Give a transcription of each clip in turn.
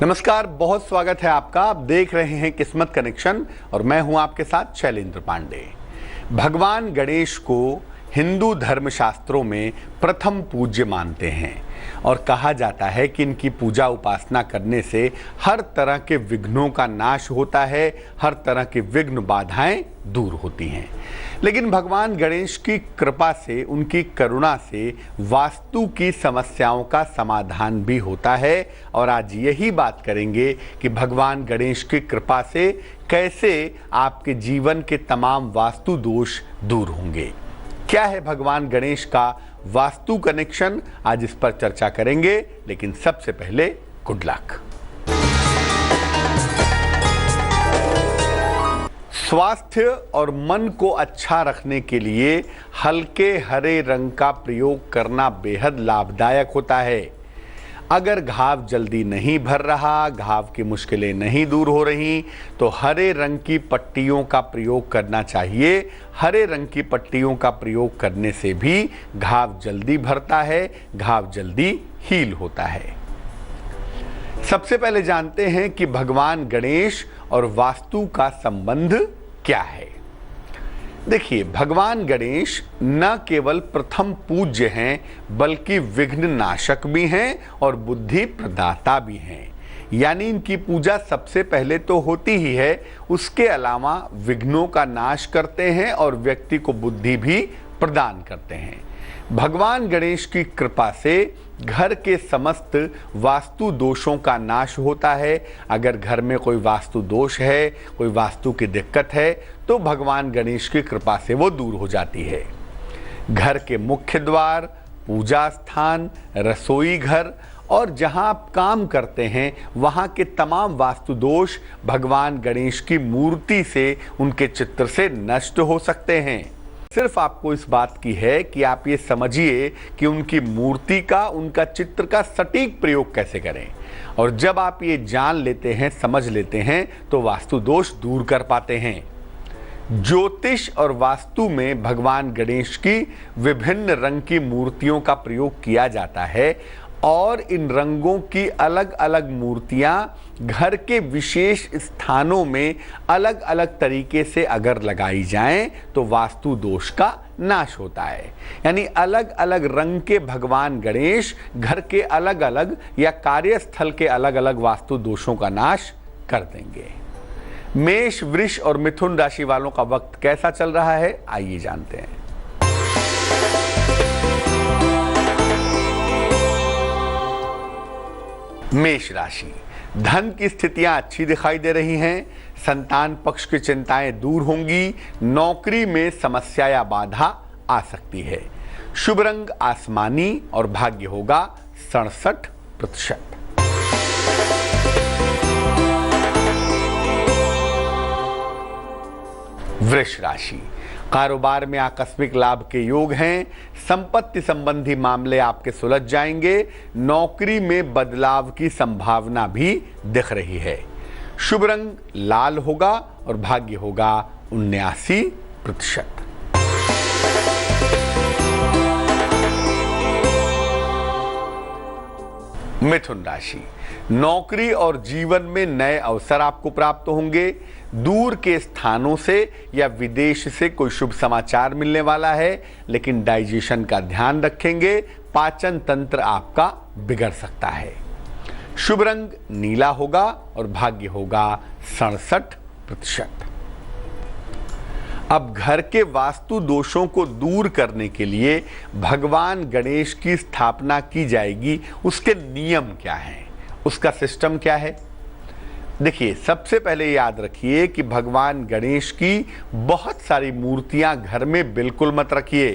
नमस्कार, बहुत स्वागत है आपका। आप देख रहे हैं किस्मत कनेक्शन और मैं हूं आपके साथ शैलेंद्र पांडे। भगवान गणेश को हिंदू धर्मशास्त्रों में प्रथम पूज्य मानते हैं और कहा जाता है कि इनकी पूजा उपासना करने से हर तरह के विघ्नों का नाश होता है, हर तरह की विघ्न बाधाएं दूर होती हैं। लेकिन भगवान गणेश की कृपा से, उनकी करुणा से वास्तु की समस्याओं का समाधान भी होता है और आज यही बात करेंगे कि भगवान गणेश की कृपा से कैसे आपके जीवन के तमाम वास्तु दोष दूर होंगे। क्या है भगवान गणेश का वास्तु कनेक्शन, आज इस पर चर्चा करेंगे। लेकिन सबसे पहले गुड लक। स्वास्थ्य और मन को अच्छा रखने के लिए हल्के हरे रंग का प्रयोग करना बेहद लाभदायक होता है। अगर घाव जल्दी नहीं भर रहा, घाव की मुश्किलें नहीं दूर हो रही, तो हरे रंग की पट्टियों का प्रयोग करना चाहिए। हरे रंग की पट्टियों का प्रयोग करने से भी घाव जल्दी भरता है, घाव जल्दी हील होता है। सबसे पहले जानते हैं कि भगवान गणेश और वास्तु का संबंध क्या है। देखिए, भगवान गणेश न केवल प्रथम पूज्य हैं बल्कि विघ्न नाशक भी हैं और बुद्धि प्रदाता भी हैं। यानी इनकी पूजा सबसे पहले तो होती ही है, उसके अलावा विघ्नों का नाश करते हैं और व्यक्ति को बुद्धि भी प्रदान करते हैं। भगवान गणेश की कृपा से घर के समस्त वास्तु दोषों का नाश होता है। अगर घर में कोई वास्तु दोष है, कोई वास्तु की दिक्कत है, तो भगवान गणेश की कृपा से वो दूर हो जाती है। घर के मुख्य द्वार, पूजा स्थान, रसोई घर और जहां आप काम करते हैं वहां के तमाम वास्तु दोष भगवान गणेश की मूर्ति से, उनके चित्र से नष्ट हो सकते हैं। सिर्फ आपको इस बात की है कि आप ये समझिए कि उनकी मूर्ति का, उनका चित्र का सटीक प्रयोग कैसे करें। और जब आप ये जान लेते हैं, समझ लेते हैं, तो वास्तु दोष दूर कर पाते हैं। ज्योतिष और वास्तु में भगवान गणेश की विभिन्न रंग की मूर्तियों का प्रयोग किया जाता है और इन रंगों की अलग अलग मूर्तियां घर के विशेष स्थानों में अलग अलग तरीके से अगर लगाई जाएं तो वास्तु दोष का नाश होता है। यानी अलग अलग रंग के भगवान गणेश घर के अलग अलग या कार्यस्थल के अलग अलग वास्तु दोषों का नाश कर देंगे। मेष, वृष और मिथुन राशि वालों का वक्त कैसा चल रहा है, आइए जानते हैं। मेष राशि, धन की स्थितियां अच्छी दिखाई दे रही हैं। संतान पक्ष की चिंताएं दूर होंगी। नौकरी में समस्या या बाधा आ सकती है। शुभ रंग आसमानी और भाग्य होगा 67%। वृष राशि, कारोबार में आकस्मिक लाभ के योग हैं। संपत्ति संबंधी मामले आपके सुलझ जाएंगे। नौकरी में बदलाव की संभावना भी दिख रही है। शुभ रंग लाल होगा और भाग्य होगा 79%। मिथुन राशि, नौकरी और जीवन में नए अवसर आपको प्राप्त होंगे। दूर के स्थानों से या विदेश से कोई शुभ समाचार मिलने वाला है, लेकिन डाइजेशन का ध्यान रखेंगे। पाचन तंत्र आपका बिगड़ सकता है। शुभ रंग नीला होगा और भाग्य होगा 67%। अब घर के वास्तु दोषों को दूर करने के लिए भगवान गणेश की स्थापना की जाएगी। उसके नियम क्या हैं, उसका सिस्टम क्या है? देखिए, सबसे पहले याद रखिए कि भगवान गणेश की बहुत सारी मूर्तियां घर में बिल्कुल मत रखिए।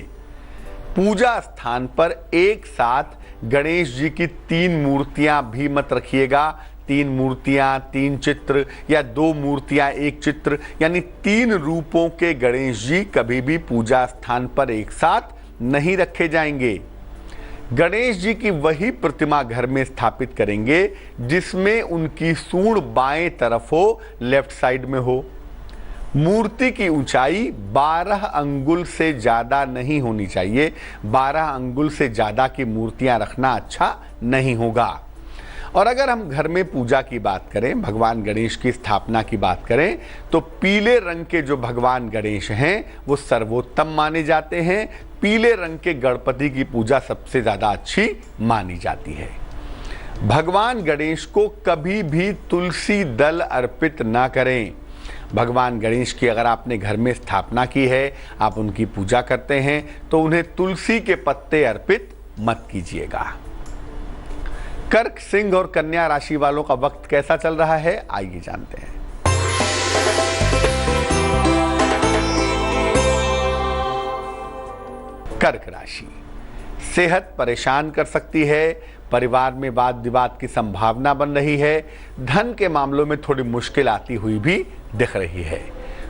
पूजा स्थान पर एक साथ गणेश जी की 3 मूर्तियां भी मत रखिएगा। 3 मूर्तियां, 3 चित्र या 2 मूर्तियां, 1 चित्र, यानी 3 रूपों के गणेश जी कभी भी पूजा स्थान पर एक साथ नहीं रखे जाएंगे। गणेश जी की वही प्रतिमा घर में स्थापित करेंगे जिसमें उनकी सूंड बाएं तरफ हो, लेफ्ट साइड में हो। मूर्ति की ऊंचाई 12 अंगुल से ज़्यादा नहीं होनी चाहिए। 12 अंगुल से ज़्यादा की मूर्तियां रखना अच्छा नहीं होगा। और अगर हम घर में पूजा की बात करें, भगवान गणेश की स्थापना की बात करें, तो पीले रंग के जो भगवान गणेश हैं वो सर्वोत्तम माने जाते हैं। पीले रंग के गणपति की पूजा सबसे ज़्यादा अच्छी मानी जाती है। भगवान गणेश को कभी भी तुलसी दल अर्पित ना करें। भगवान गणेश की अगर आपने घर में स्थापना की है, आप उनकी पूजा करते हैं, तो उन्हें तुलसी के पत्ते अर्पित मत कीजिएगा। कर्क, सिंह और कन्या राशि वालों का वक्त कैसा चल रहा है, आइए जानते हैं। कर्क राशि, सेहत परेशान कर सकती है। परिवार में वाद विवाद की संभावना बन रही है। धन के मामलों में थोड़ी मुश्किल आती हुई भी दिख रही है।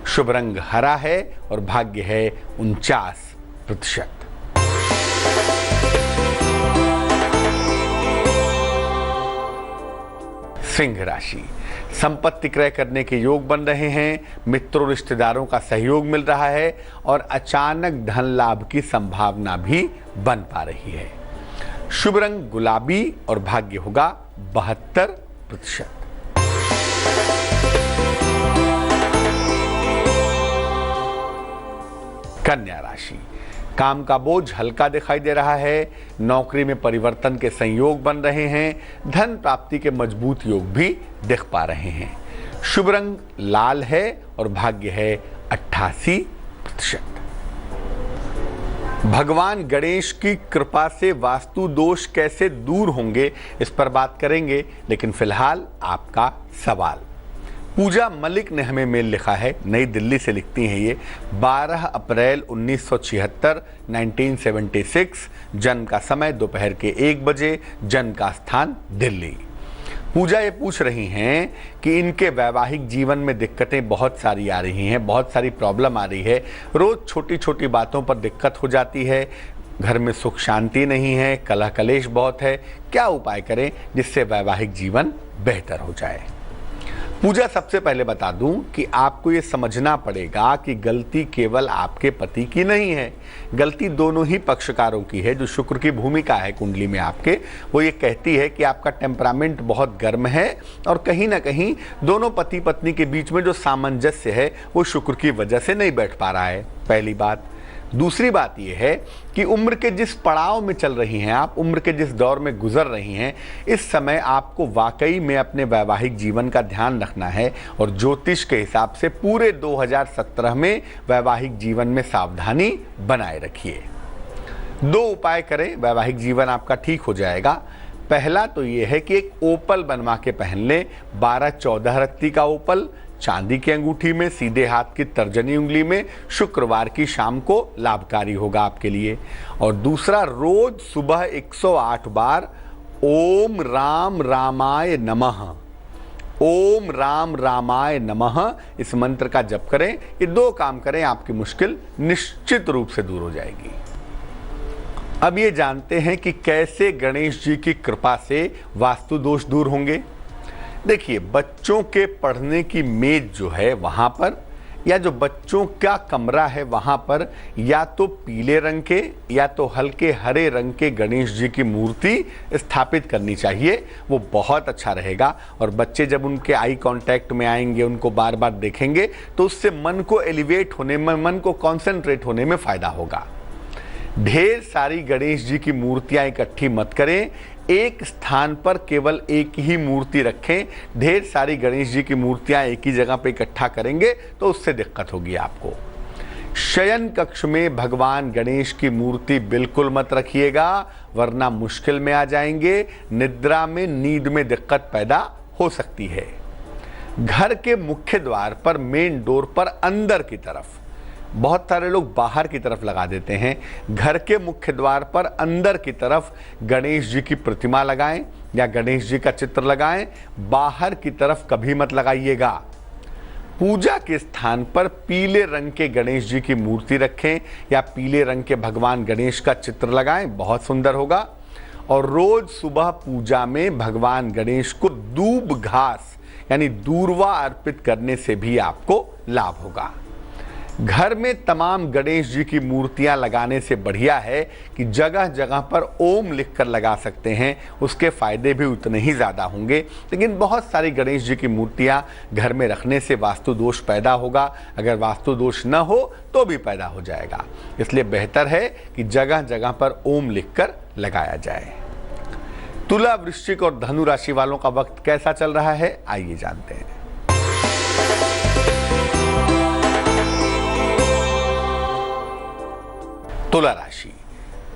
शुभ रंग हरा है और भाग्य है 49%। सिंह राशि, संपत्ति क्रय करने के योग बन रहे हैं। मित्रों रिश्तेदारों का सहयोग मिल रहा है और अचानक धन लाभ की संभावना भी बन पा रही है। शुभ रंग गुलाबी और भाग्य होगा 72%। कन्या राशि, काम का बोझ हल्का दिखाई दे रहा है। नौकरी में परिवर्तन के संयोग बन रहे हैं। धन प्राप्ति के मजबूत योग भी दिख पा रहे हैं। शुभ रंग लाल है और भाग्य है 88%। भगवान गणेश की कृपा से वास्तु दोष कैसे दूर होंगे, इस पर बात करेंगे, लेकिन फिलहाल आपका सवाल। पूजा मलिक ने हमें मेल लिखा है, नई दिल्ली से लिखती हैं ये। 12 अप्रैल 1976, 1976, जन्म का समय दोपहर के 1 बजे, जन्म का स्थान दिल्ली। पूजा ये पूछ रही हैं कि इनके वैवाहिक जीवन में दिक्कतें बहुत सारी आ रही हैं, बहुत सारी प्रॉब्लम आ रही है। रोज़ छोटी छोटी बातों पर दिक्कत हो जाती है। घर में सुख शांति नहीं है, कलह कलेश बहुत है। क्या उपाय करें जिससे वैवाहिक जीवन बेहतर हो जाए? पूजा, सबसे पहले बता दूं कि आपको ये समझना पड़ेगा कि गलती केवल आपके पति की नहीं है, गलती दोनों ही पक्षकारों की है। जो शुक्र की भूमिका है कुंडली में आपके, वो ये कहती है कि आपका टेम्परामेंट बहुत गर्म है और कहीं ना कहीं दोनों पति पत्नी के बीच में जो सामंजस्य है वो शुक्र की वजह से नहीं बैठ पा रहा है, पहली बात। दूसरी बात यह है कि उम्र के जिस पड़ाव में चल रही हैं आप, उम्र के जिस दौर में गुजर रही हैं, इस समय आपको वाकई में अपने वैवाहिक जीवन का ध्यान रखना है और ज्योतिष के हिसाब से पूरे 2017 में वैवाहिक जीवन में सावधानी बनाए रखिए। 2 उपाय करें, वैवाहिक जीवन आपका ठीक हो जाएगा। पहला तो यह है कि एक ओपल बनवा के पहन लें, 12-14 रत्ती का ओपल, चांदी की अंगूठी में, सीधे हाथ की तर्जनी उंगली में, शुक्रवार की शाम को लाभकारी होगा आपके लिए। और दूसरा, रोज सुबह 108 बार ओम राम रामाय नमः, ओम राम रामाय नमः, इस मंत्र का जप करें। ये 2 काम करें, आपकी मुश्किल निश्चित रूप से दूर हो जाएगी। अब ये जानते हैं कि कैसे गणेश जी की कृपा से वास्तु दोष दूर होंगे। देखिए, बच्चों के पढ़ने की मेज जो है वहाँ पर, या जो बच्चों का कमरा है वहाँ पर, या तो पीले रंग के या तो हल्के हरे रंग के गणेश जी की मूर्ति स्थापित करनी चाहिए। वो बहुत अच्छा रहेगा। और बच्चे जब उनके आई कांटेक्ट में आएंगे, उनको बार बार देखेंगे, तो उससे मन को एलिवेट होने में, मन को कॉन्सेंट्रेट होने में फ़ायदा होगा। ढेर सारी गणेश जी की मूर्तियाँ इकट्ठी मत करें। एक स्थान पर केवल एक ही मूर्ति रखें। ढेर सारी गणेश जी की मूर्तियां एक ही जगह पे इकट्ठा करेंगे तो उससे दिक्कत होगी आपको। शयन कक्ष में भगवान गणेश की मूर्ति बिल्कुल मत रखिएगा, वरना मुश्किल में आ जाएंगे। निद्रा में, नींद में दिक्कत पैदा हो सकती है। घर के मुख्य द्वार पर, मेन डोर पर अंदर की तरफ, बहुत सारे लोग बाहर की तरफ लगा देते हैं, घर के मुख्य द्वार पर अंदर की तरफ गणेश जी की प्रतिमा लगाएं या गणेश जी का चित्र लगाएं। बाहर की तरफ कभी मत लगाइएगा। पूजा के स्थान पर पीले रंग के गणेश जी की मूर्ति रखें या पीले रंग के भगवान गणेश का चित्र लगाएं, बहुत सुंदर होगा। और रोज सुबह पूजा में भगवान गणेश को दूब घास यानी दूर्वा अर्पित करने से भी आपको लाभ होगा। घर में तमाम गणेश जी की मूर्तियां लगाने से बढ़िया है कि जगह जगह पर ओम लिखकर लगा सकते हैं, उसके फायदे भी उतने ही ज़्यादा होंगे। लेकिन बहुत सारी गणेश जी की मूर्तियां घर में रखने से वास्तु दोष पैदा होगा, अगर वास्तु दोष न हो तो भी पैदा हो जाएगा। इसलिए बेहतर है कि जगह जगह पर ओम लिखकर लगाया जाए। तुला, वृश्चिक और धनु राशि वालों का वक्त कैसा चल रहा है, आइए जानते हैं। तुला राशि,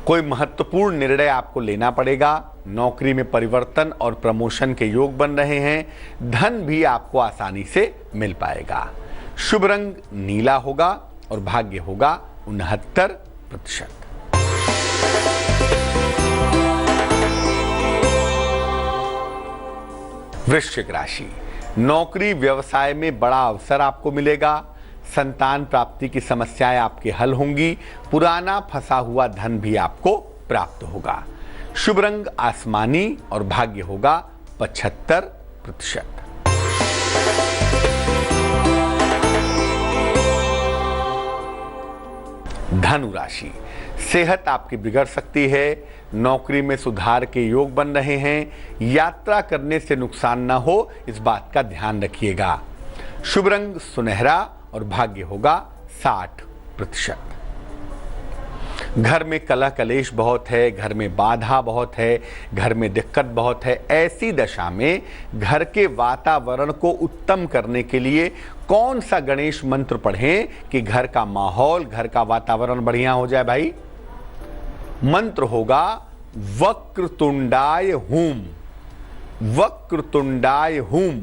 कोई महत्वपूर्ण निर्णय आपको लेना पड़ेगा। नौकरी में परिवर्तन और प्रमोशन के योग बन रहे हैं। धन भी आपको आसानी से मिल पाएगा। शुभ रंग नीला होगा और भाग्य होगा 69%। वृश्चिक राशि, नौकरी व्यवसाय में बड़ा अवसर आपको मिलेगा। संतान प्राप्ति की समस्याएं आपके हल होंगी। पुराना फंसा हुआ धन भी आपको प्राप्त होगा। शुभ रंग आसमानी और भाग्य होगा 75%। धनु राशि, सेहत आपकी बिगड़ सकती है। नौकरी में सुधार के योग बन रहे हैं। यात्रा करने से नुकसान न हो, इस बात का ध्यान रखिएगा। शुभ रंग सुनहरा और भाग्य होगा 60%। घर में कलह कलेश बहुत है, घर में बाधा बहुत है, घर में दिक्कत बहुत है। ऐसी दशा में घर के वातावरण को उत्तम करने के लिए कौन सा गणेश मंत्र पढ़ें कि घर का माहौल, घर का वातावरण बढ़िया हो जाए भाई? मंत्र होगा वक्रतुंडाय हूम। वक्रतुंडाय हूम।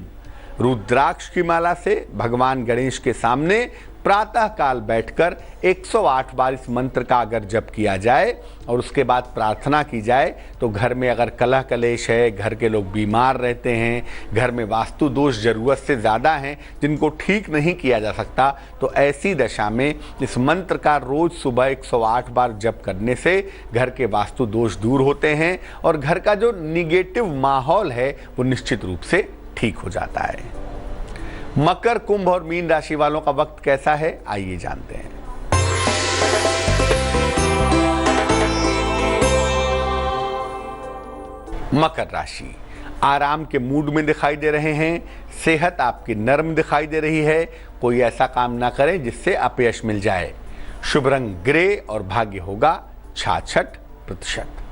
रुद्राक्ष की माला से भगवान गणेश के सामने प्रातः काल बैठकर 108 बार इस मंत्र का अगर जप किया जाए और उसके बाद प्रार्थना की जाए तो घर में अगर कलह कलेश है, घर के लोग बीमार रहते हैं, घर में वास्तु दोष जरूरत से ज़्यादा हैं जिनको ठीक नहीं किया जा सकता, तो ऐसी दशा में इस मंत्र का रोज़ सुबह 108 बार जप करने से घर के वास्तु दोष दूर होते हैं और घर का जो निगेटिव माहौल है वो निश्चित रूप से ठीक हो जाता है। मकर, कुंभ और मीन राशि वालों का वक्त कैसा है, आइए जानते हैं। मकर राशि, आराम के मूड में दिखाई दे रहे हैं। सेहत आपकी नर्म दिखाई दे रही है। कोई ऐसा काम ना करें जिससे अपयश मिल जाए। शुभ रंग ग्रे और भाग्य होगा 66%।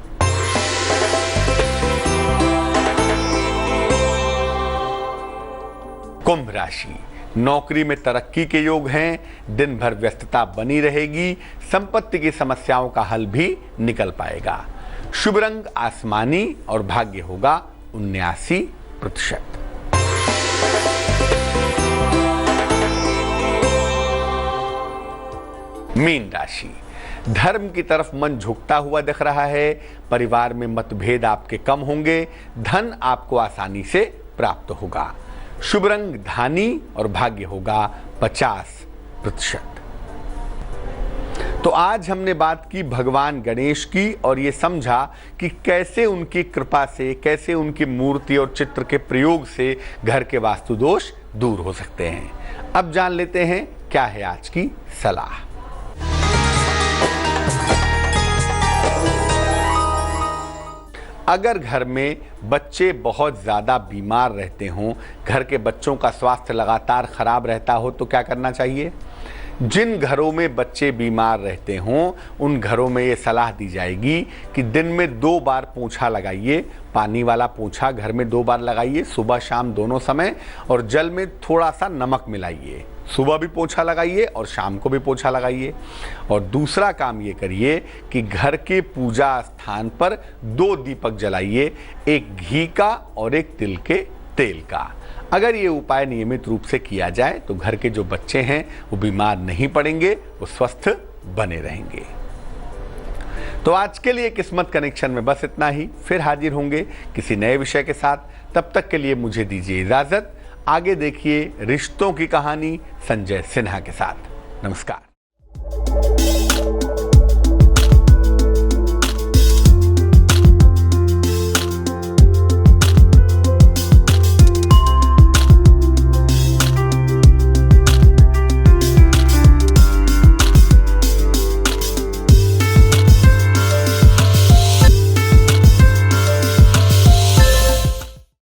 कुंभ राशि, नौकरी में तरक्की के योग हैं। दिन भर व्यस्तता बनी रहेगी। संपत्ति की समस्याओं का हल भी निकल पाएगा। शुभ रंग आसमानी और भाग्य होगा 79%। मीन राशि, धर्म की तरफ मन झुकता हुआ दिख रहा है। परिवार में मतभेद आपके कम होंगे। धन आपको आसानी से प्राप्त होगा। शुभ रंग धानी और भाग्य होगा 50%। तो आज हमने बात की भगवान गणेश की और ये समझा कि कैसे उनकी कृपा से, कैसे उनकी मूर्ति और चित्र के प्रयोग से घर के वास्तु दोष दूर हो सकते हैं। अब जान लेते हैं क्या है आज की सलाह। अगर घर में बच्चे बहुत ज़्यादा बीमार रहते हों, घर के बच्चों का स्वास्थ्य लगातार खराब रहता हो तो क्या करना चाहिए? जिन घरों में बच्चे बीमार रहते हों उन घरों में ये सलाह दी जाएगी कि दिन में 2 बार पोंछा लगाइए। पानी वाला पोंछा घर में 2 बार लगाइए, सुबह शाम दोनों समय, और जल में थोड़ा सा नमक मिलाइए। सुबह भी पोंछा लगाइए और शाम को भी पोंछा लगाइए। और दूसरा काम ये करिए कि घर के पूजा स्थान पर 2 दीपक जलाइए, एक घी का और एक तिल के तेल का। अगर ये उपाय नियमित रूप से किया जाए तो घर के जो बच्चे हैं वो बीमार नहीं पड़ेंगे, वो स्वस्थ बने रहेंगे। तो आज के लिए किस्मत कनेक्शन में बस इतना ही। फिर हाजिर होंगे किसी नए विषय के साथ। तब तक के लिए मुझे दीजिए इजाजत। आगे देखिए रिश्तों की कहानी संजय सिन्हा के साथ। नमस्कार।